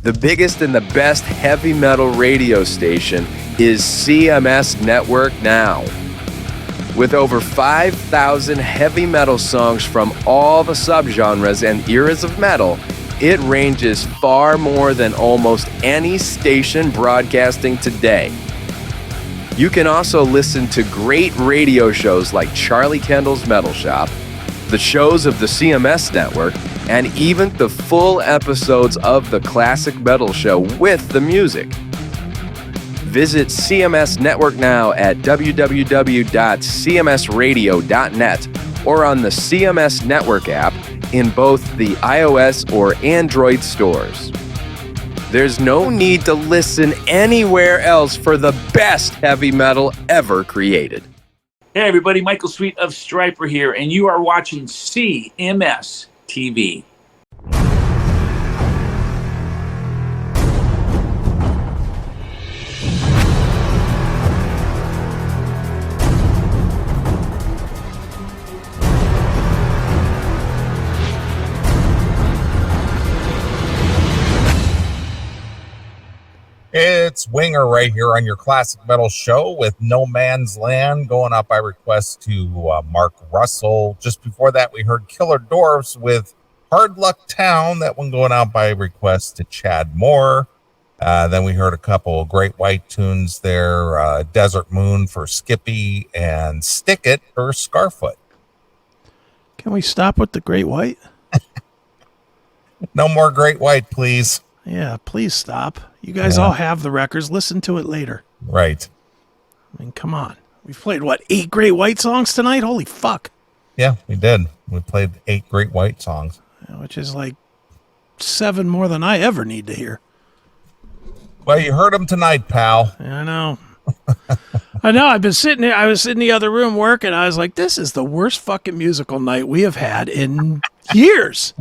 The biggest and the best heavy metal radio station is CMS Network Now. With over 5,000 heavy metal songs from all the subgenres and eras of metal, it ranges far more than almost any station broadcasting today. You can also listen to great radio shows like Charlie Kendall's Metal Shop, the shows of the CMS Network, and even the full episodes of the Classic Metal Show with the music. Visit CMS Network now at www.cmsradio.net or on the CMS Network app in both the iOS or Android stores. There's no need to listen anywhere else for the best heavy metal ever created. Hey everybody, Michael Sweet of Striper here, and you are watching CMS TV. It's Winger right here on your Classic Metal Show with No Man's Land going up by request to Mark Russell. Just before that, we heard Killer Dwarfs with Hard Luck Town. That one going out by request to Chad Moore. Then we heard a couple of Great White tunes there. Desert Moon for Skippy and Stick It for Scarfoot. Can we stop with the Great White? No more Great White, please. Yeah, please stop. You guys all have the records. Listen to it later. Right. I mean, come on. We've played, 8 Great White songs tonight? Holy fuck. Yeah, we did. We played 8 Great White songs. Which is like 7 more than I ever need to hear. Well, you heard them tonight, pal. I know. I know. I've been sitting here. I was in the other room working. I was like, this is the worst fucking musical night we have had in years.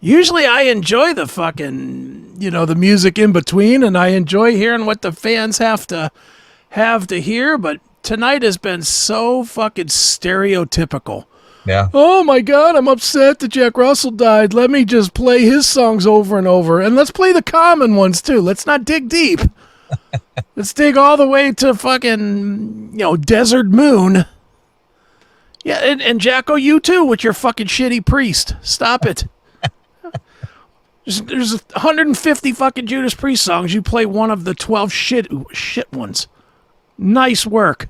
Usually I enjoy the fucking, the music in between, and I enjoy hearing what the fans have to hear, but tonight has been so fucking stereotypical. Yeah. Oh my God, I'm upset that Jack Russell died. Let me just play his songs over and over, and let's play the common ones too. Let's not dig deep. Let's dig all the way to fucking, Desert Moon. Yeah, and Jacko, you too, with your fucking shitty priest. Stop it. There's 150 fucking Judas Priest songs. You play one of the 12 shit ones. Nice work.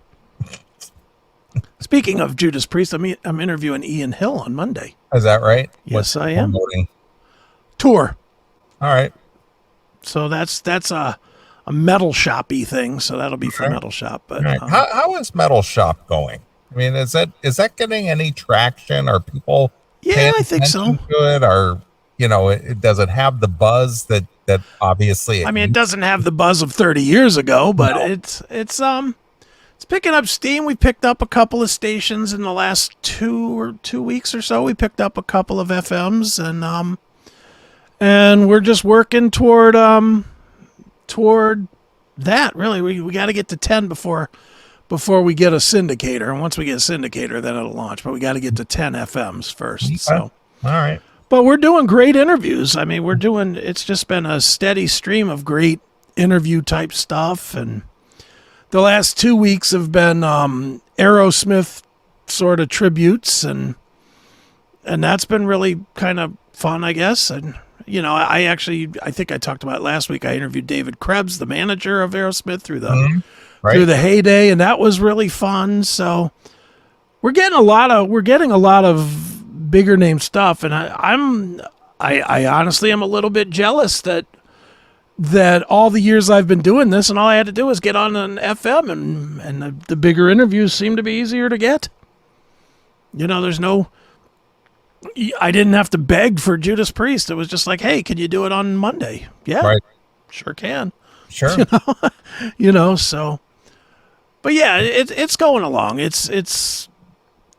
Speaking of Judas Priest, I'm interviewing Ian Hill on Monday. Is that right? Yes, I am. Promoting? Tour. All right. So that's a metal shop-y thing. So that'll be for Metal Shop. But right. How is Metal Shop going? I mean, is that getting any traction? Are people? Yeah, I think so. Good or. Does it have the buzz that obviously? It doesn't have the buzz of 30 years ago, but it's picking up steam. We picked up a couple of stations in the last 2 weeks or so. We picked up a couple of FMs, and we're just working toward that. Really, we got to get to 10 before we get a syndicator, and once we get a syndicator, then it'll launch. But we got to get to 10 FMs first. Okay. So, all right. But we're doing great interviews. It's just been a steady stream of great interview type stuff. And the last 2 weeks have been Aerosmith sort of tributes. And that's been really kind of fun, I guess. And, I think I talked about it last week. I interviewed David Krebs, the manager of Aerosmith through the heyday. And that was really fun. So we're getting a lot of bigger name stuff, and I honestly am a little bit jealous that all the years I've been doing this, and all I had to do was get on an FM, and the bigger interviews seem to be easier to get. I didn't have to beg for Judas Priest. It was just like, hey, can you do it on Monday? Yeah, right. Sure can. Sure. So, but yeah, it's going along.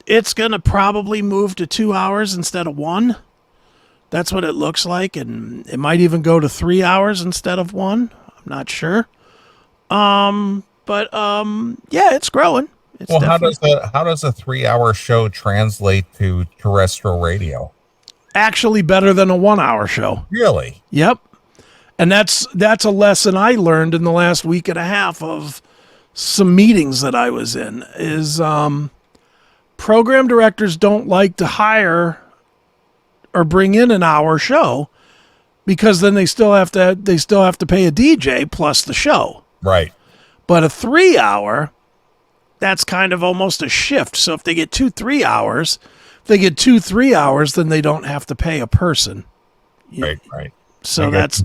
It's going to probably move to 2 hours instead of 1. That's what it looks like. And it might even go to 3 hours instead of 1. I'm not sure. Yeah, it's growing. How does a 3-hour show translate to terrestrial radio? Actually better than a 1 hour show. Really? Yep. And that's a lesson I learned in the last week and a half of some meetings that I was in, is program directors don't like to hire or bring in an hour show, because then they still have to pay a DJ plus the show. Right. But a 3 hour, that's kind of almost a shift. So if they get 2 3 hours, then they don't have to pay a person. Right. So that's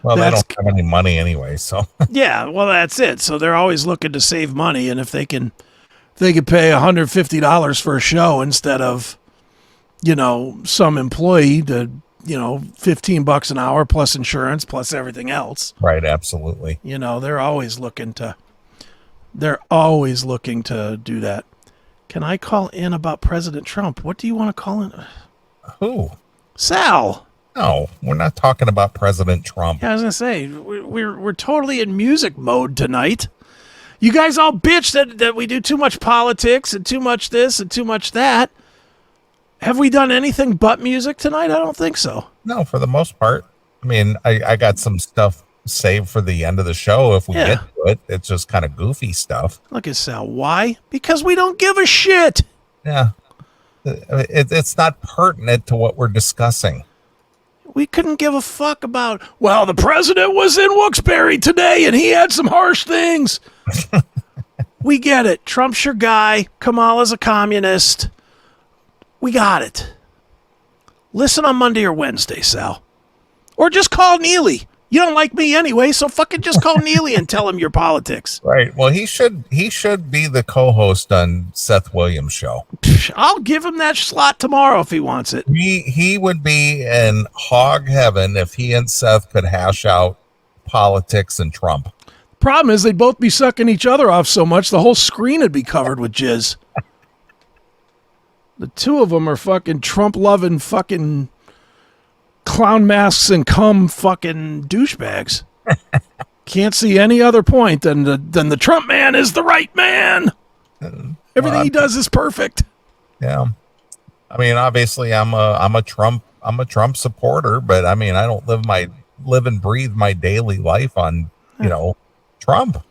well, they don't have any money anyway, so yeah, well, that's it. So they're always looking to save money, and if they can pay $150 for a show instead of, some employee to, $15 an hour plus insurance plus everything else. Right, absolutely. They're always looking to do that. Can I call in about President Trump? What do you want to call in? Who? Sal. No, we're not talking about President Trump. Yeah, I was gonna say we're totally in music mode tonight. You guys all bitch that we do too much politics and too much this and too much that. Have we done anything but music tonight? I don't think so. No, for the most part. I mean, I got some stuff saved for the end of the show if we get to it. It's just kind of goofy stuff. Look at Sal. Why? Because we don't give a shit. Yeah. It's not pertinent to what we're discussing. We couldn't give a fuck about, well, the president was in Wilkes-Barre today and he had some harsh things. We get it. Trump's your guy. Kamala's a communist. We got it. Listen on Monday or Wednesday, Sal. Or just call Neeley. You don't like me anyway, so fucking just call Neeley and tell him your politics. Right. Well, he should be the co-host on Seth Williams' show. I'll give him that slot tomorrow if he wants it. He would be in hog heaven if he and Seth could hash out politics and Trump. Problem is, they'd both be sucking each other off so much the whole screen would be covered with jizz. The two of them are fucking Trump-loving fucking clown masks and cum fucking douchebags. Can't see any other point than the Trump man is the right man. Everything he does is perfect. Yeah. I mean, obviously I'm a Trump supporter, but I mean, I don't live and breathe my daily life on, Trump.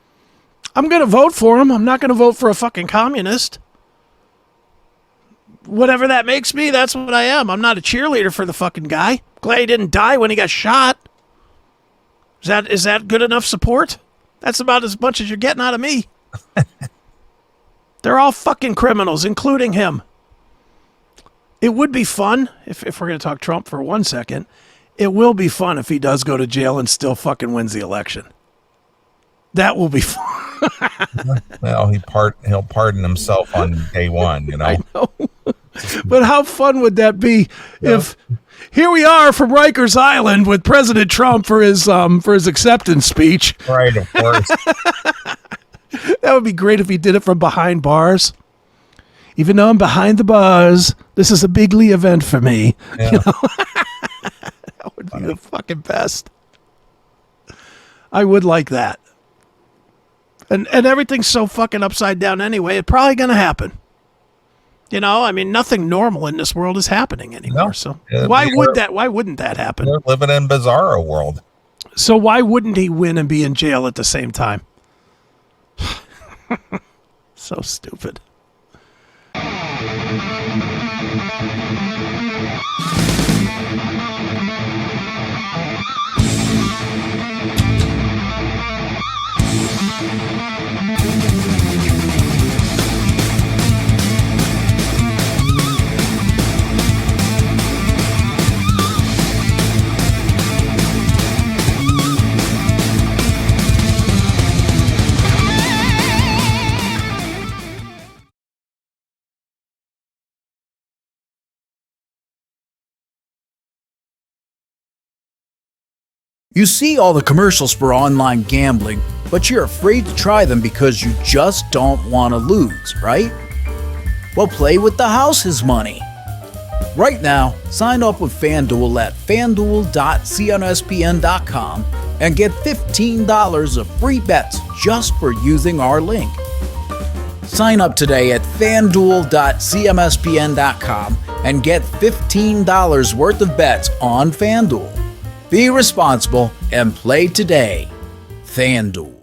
I'm going to vote for him. I'm not going to vote for a fucking communist. Whatever that makes me, that's what I am. I'm not a cheerleader for the fucking guy. Glad he didn't die when he got shot. Is that good enough support? That's about as much as you're getting out of me. They're all fucking criminals, including him. It would be fun, if we're going to talk Trump for 1 second, it will be fun if he does go to jail and still fucking wins the election. That will be fun. Well, he'll pardon himself on day one, I know. But how fun would that be if here we are from Rikers Island with President Trump for his acceptance speech. Right, of course. That would be great if he did it from behind bars. Even though I'm behind the bars, this is a bigly event for me. Yeah. That would be the fucking best. I would like that. And everything's so fucking upside down anyway, it's probably going to happen. I mean, nothing normal in this world is happening anymore. No. So why wouldn't that happen? We're living in bizarro world. So why wouldn't he win and be in jail at the same time? So stupid. You see all the commercials for online gambling, but you're afraid to try them because you just don't want to lose, right? Well, play with the house's money. Right now, sign up with FanDuel at fanduel.cnspn.com and get $15 of free bets just for using our link. Sign up today at fanduel.cmspn.com and get $15 worth of bets on FanDuel. Be responsible and play today. FanDuel.